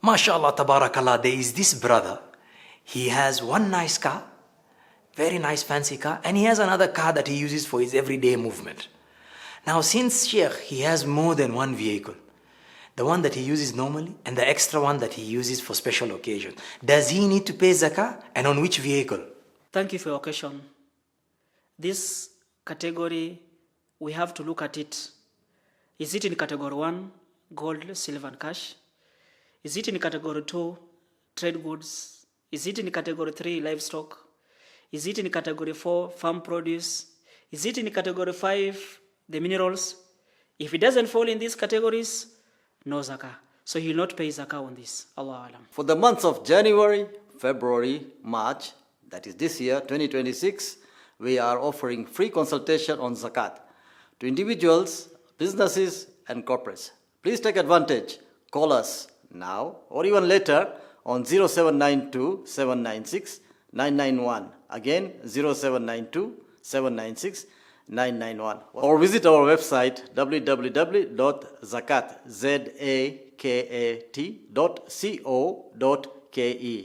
MashaAllah, tabarakallah, there is this brother. He has one nice car, very nice fancy car, and he has another car that he uses for his everyday movement. Now, since Sheikh, he has more than one vehicle. The one that he uses normally and the extra one that he uses for special occasions. Does he need to pay zakah, and on which vehicle? Thank you for your question. This category, we have to look at it. Is it in category 1, gold, silver and cash? Is it in category 2, trade goods? Is it in category 3, livestock? Is it in category 4, farm produce? Is it in category 5, the minerals? If it doesn't fall in these categories, no zakah. So he will not pay zakah on this. Allah Alam. For the months of January, February, March, that is this year, 2026, we are offering free consultation on zakat to individuals, businesses and corporates. Please take advantage. Call us now or even later on 0792 796 991. Again, 0792 796 991. Or visit our website www.zakat.co.ke.